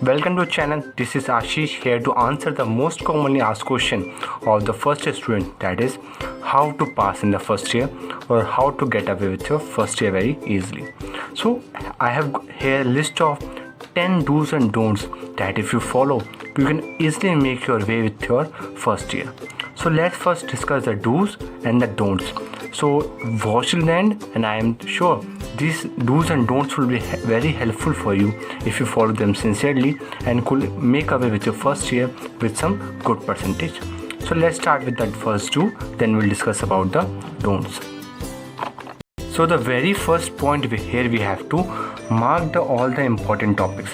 Welcome to channel. This is Ashish here to answer the most commonly asked question of the first year student, that is how to pass in the first year or how to get away with your first year very easily. So I have here a list of 10 do's and don'ts that if you follow you can easily make your way with your first year. So let's first discuss the do's and the don'ts. So watch till the end, and I am sure these do's and don'ts will be very helpful for you if you follow them sincerely and could make away with your first year with some good percentage. So let's start with that first do, then we'll discuss about the don'ts. So the very first point here we have to mark all the important topics.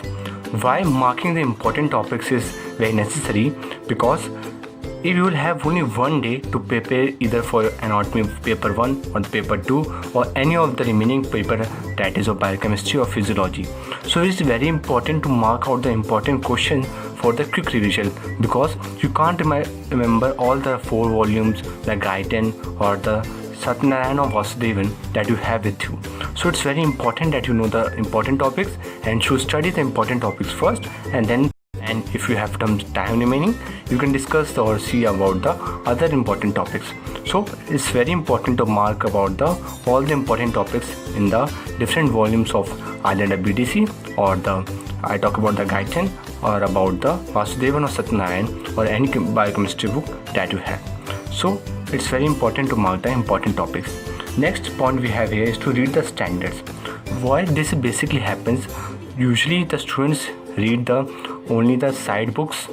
Why marking the important topics is very necessary? Because if you will have only one day to prepare either for anatomy paper 1 or the paper 2 or any of the remaining paper, that is of biochemistry or physiology, so it is very important to mark out the important question for the quick revision, because you can't remember all the 4 volumes, the Guyton or the Satyanarayana or Vasudevan that you have with you. So it's very important that you know the important topics and should study the important topics first, and if you have some time remaining, you can discuss or see about the other important topics. So it's very important to mark about all the important topics in the different volumes of either the BDC or I talk about the Guyton or about the Vasudevan or Satyanarayan or any biochemistry book that you have. So it's very important to mark the important topics. Next point we have here is to read the standards. Why this basically happens? Usually the students read only the side books,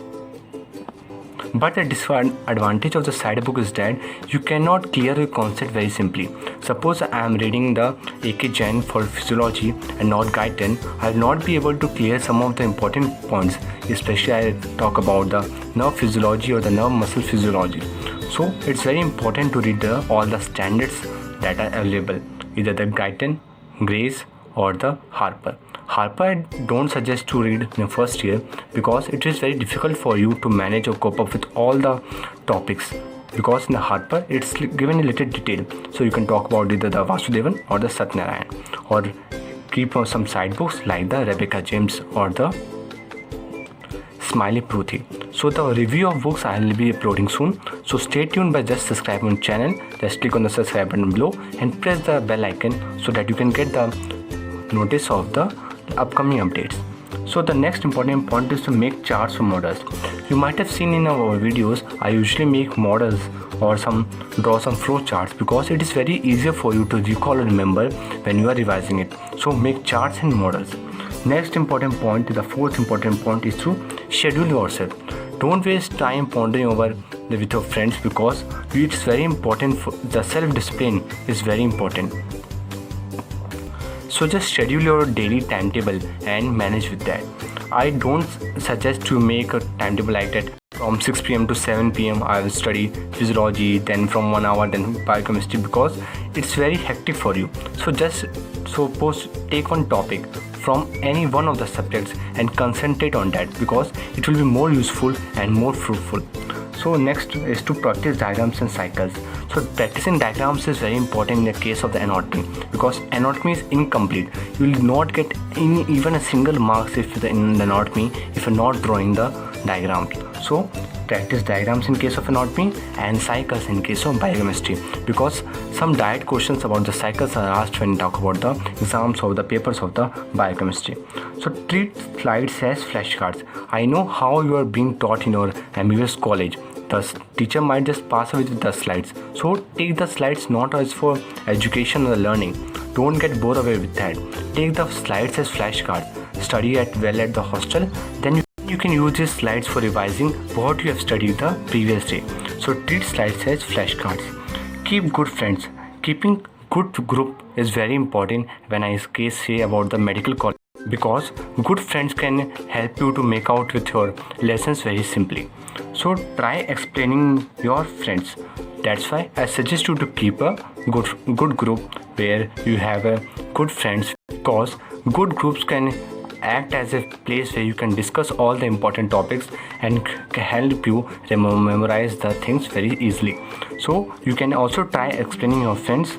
but the disadvantage of the side book is that you cannot clear your concept very simply. Suppose I am reading the A.K. Jain for physiology and not Guyton, I will not be able to clear some of the important points, especially I talk about the nerve physiology or the nerve muscle physiology. So it's very important to read all the standards that are available, either the Guyton, Grace or the Harper. Harper I don't suggest to read in the first year because it is very difficult for you to manage or cope up with all the topics, because in the Harper it's given a little detail, so you can talk about either the Vasudevan or the Satyanarayan, or keep on some side books like the Rebecca James or the Smiley Pruthi. So the review of books I will be uploading soon, so stay tuned by just subscribing on channel. Just click on the subscribe button below and press the bell icon so that you can get the notice of the upcoming updates. So the next important point is to make charts or models. You might have seen in our videos I usually make models or draw some flow charts, because it is very easier for you to recall and remember when you are revising it. So make charts and models. Next important point, the fourth important point, is to schedule yourself. Don't waste time pondering over with your friends, because it's very important. The self-discipline is very important. So just schedule your daily timetable and manage with that. I don't suggest to make a timetable like that. From 6 p.m. to 7 p.m. I will study physiology, then from 1 hour then biochemistry, because it's very hectic for you. So just suppose take one topic from any one of the subjects and concentrate on that, because it will be more useful and more fruitful. So next is to practice diagrams and cycles. So practicing diagrams is very important in the case of the anatomy, because anatomy is incomplete. You will not get even a single marks in the anatomy if you're not drawing the diagrams. So practice diagrams in case of anatomy and cycles in case of biochemistry, because some direct questions about the cycles are asked when you talk about the exams or the papers of the biochemistry. So treat slides as flashcards. I know how you are being taught in your MBBS college. The teacher might just pass away with the slides. So take the slides not as for education or learning. Don't get bored away with that. Take the slides as flashcards. Study well at the hostel. Then you can use these slides for revising what you have studied the previous day. So treat slides as flashcards. Keep good friends. Keeping good group is very important when I say about the medical college, because good friends can help you to make out with your lessons very simply. So try explaining your friends. That's why I suggest you to keep a good group where you have good friends, because good groups can act as a place where you can discuss all the important topics and help you memorize the things very easily. So you can also try explaining your friends,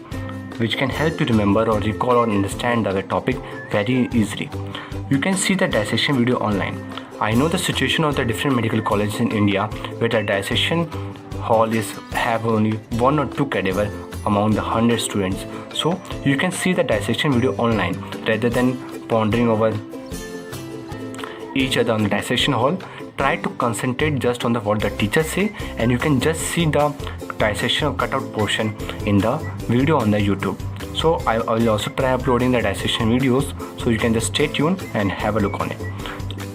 which can help you remember or recall or understand the topic very easily. You can see the dissection video online. I know the situation of the different medical colleges in India where the dissection hall have only 1 or 2 cadaver among the 100 students. So you can see the dissection video online rather than pondering over each other on the dissection hall. Try to concentrate just on what the teachers say, and you can just see the dissection or cutout portion in the video on the YouTube. So I will also try uploading the dissection videos, so you can just stay tuned and have a look on it.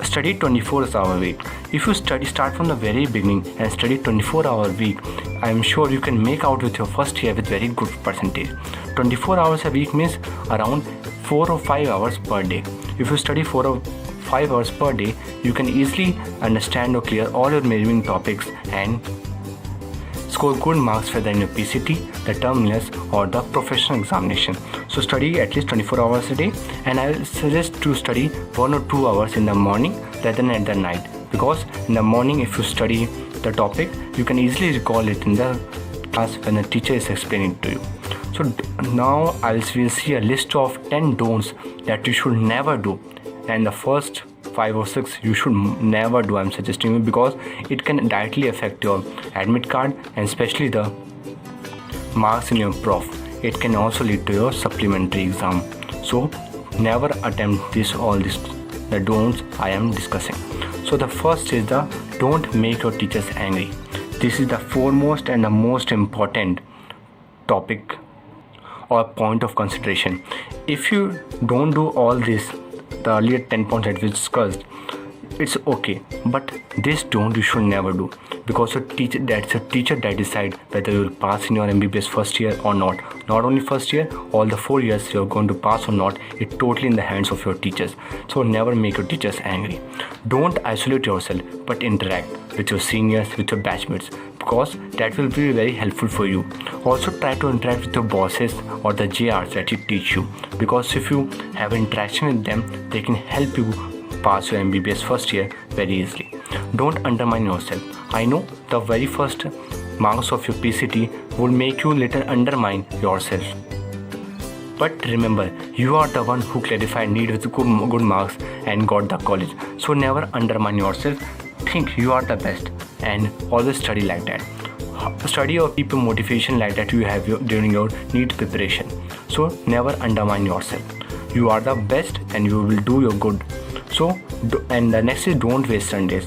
Study 24 hours a week. If you start from the very beginning and study 24-hour week, I am sure you can make out with your first year with very good percentage. 24 hours a week means around 4 or 5 hours per day. If you study 4 or 5 hours per day, you can easily understand or clear all your remaining topics and score good marks whether in your PCT, the terminals or the professional examination. So study at least 24 hours a day, and I will suggest to study 1 or 2 hours in the morning rather than at the night, because in the morning if you study the topic, you can easily recall it in the class when the teacher is explaining to you. So now we'll see a list of 10 don'ts that you should never do, and the first 5 or 6 you should never do, I'm suggesting you, because it can directly affect your admit card and especially the marks in your prof. It can also lead to your supplementary exam. So never attempt the don'ts I am discussing. So the first is the don't make your teachers angry. This is the foremost and the most important topic or point of consideration. If you don't do all this, the earlier 10 points that we discussed, it's okay, but this don't you should never do, because that's a teacher that decide whether you will pass in your MBBS first year or not. Not only first year, all the 4 years you're going to pass or not, it's totally in the hands of your teachers. So never make your teachers angry. Don't isolate yourself, but interact with your seniors, with your batchmates, because that will be very helpful for you. Also try to interact with your bosses or the JRs that you teach you, because if you have interaction with them, they can help you pass your MBBS first year very easily. Don't undermine yourself. I know the very first marks of your PCT will make you little undermine yourself. But remember, you are the one who clarified need with good marks and got the college. So never undermine yourself. Think you are the best and always study like that. Study or keep your motivation like that you have during your NEET preparation. So never undermine yourself. You are the best and you will do your good. So, and the next is don't waste Sundays.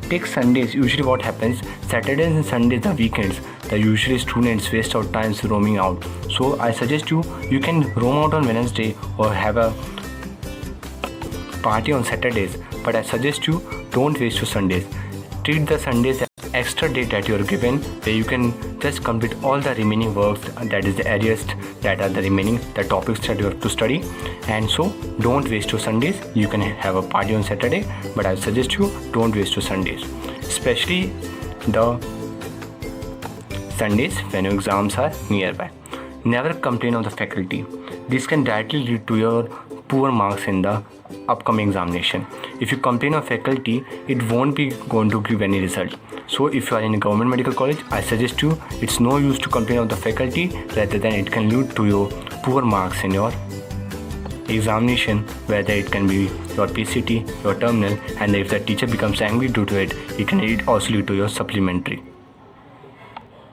Take Sundays. Usually what happens, Saturdays and Sundays, the weekends, the usually students waste our time roaming out. So I suggest you can roam out on Wednesday or have a party on Saturdays, but I suggest you don't waste your Sundays. Treat the Sundays as extra day that you are given, where you can just complete all the remaining works, that is the areas that are the remaining, the topics that you have to study. And so don't waste your Sundays. You can have a party on Saturday, but I suggest you don't waste your Sundays, especially the Sundays when your exams are nearby. Never complain of the faculty. This can directly lead to your poor marks in the upcoming examination. If you complain of faculty, it won't be going to give any result. So if you are in a government medical college, I suggest you, it's no use to complain of the faculty, rather than it can lead to your poor marks in your examination, whether it can be your PCT, your terminal, and if the teacher becomes angry due to it, it can also lead to your supplementary.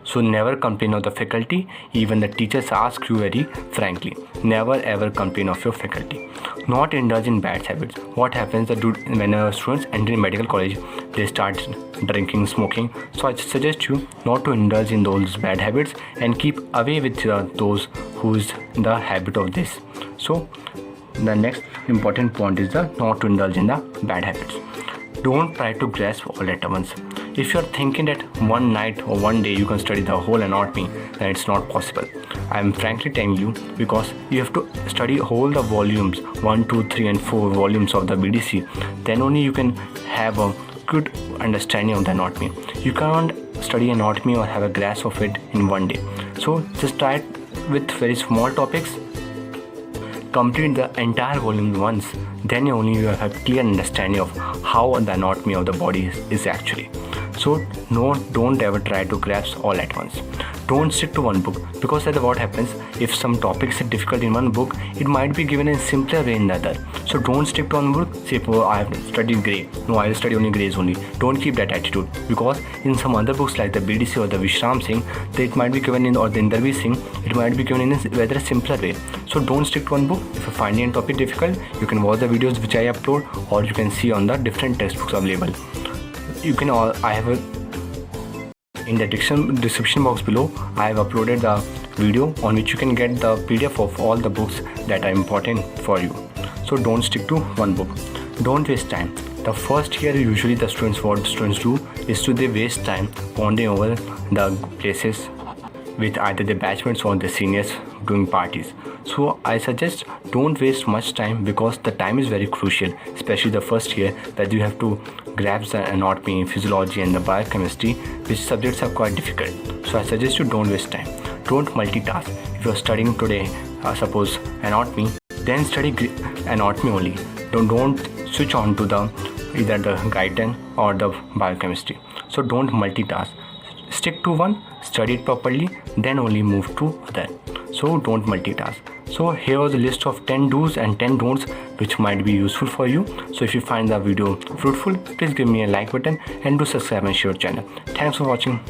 So never complain of the faculty, even the teachers ask you very frankly. Never ever complain of your faculty. Not indulge in bad habits. What happens when students enter in medical college, they start drinking, smoking. So I suggest you not to indulge in those bad habits and keep away with those who is in the habit of this. So the next important point is not to indulge in the bad habits. Don't try to grasp all at once. If you're thinking that one night or one day you can study the whole anatomy, then it's not possible. I'm frankly telling you, because you have to study all the volumes, 1, 2, 3 and 4 volumes of the BDC. Then only you can have a good understanding of the anatomy. You can't study anatomy or have a grasp of it in one day. So just try it with very small topics. Complete the entire volume once, then only you have clear understanding of how the anatomy of the body is actually. So don't ever try to grasp all at once. Don't stick to one book, because that's what happens. If some topics are difficult in one book, it might be given in simpler way in the other. So don't stick to one book. Say, oh, I have studied Grey. No, I'll study only Greys only. Don't keep that attitude, because in some other books like the BDC or the Vishram Singh, it might be given in, or the Inderveer Singh, it might be given in a rather simpler way. So don't stick to one book. If you find any topic difficult, you can watch the videos which I upload, or you can see on the different textbooks available. You can I have in the description box below, I have uploaded the video on which you can get the PDF of all the books that are important for you. So don't stick to one book. Don't waste time. The first year, usually what students do is they waste time pondering over the places with either the batchmates or the seniors doing parties. So I suggest don't waste much time, because the time is very crucial, especially the first year, that you have to grasp the anatomy, physiology and the biochemistry, which subjects are quite difficult. So I suggest you don't waste time. Don't multitask. If you're studying today, suppose anatomy, then study anatomy only. Don't switch on to either the guidance or the biochemistry. So don't multitask. Stick to one, study it properly, then only move to other. So don't multitask. So here was a list of 10 do's and 10 don'ts which might be useful for you. So if you find the video fruitful, please give me a like button and do subscribe and share channel. Thanks for watching.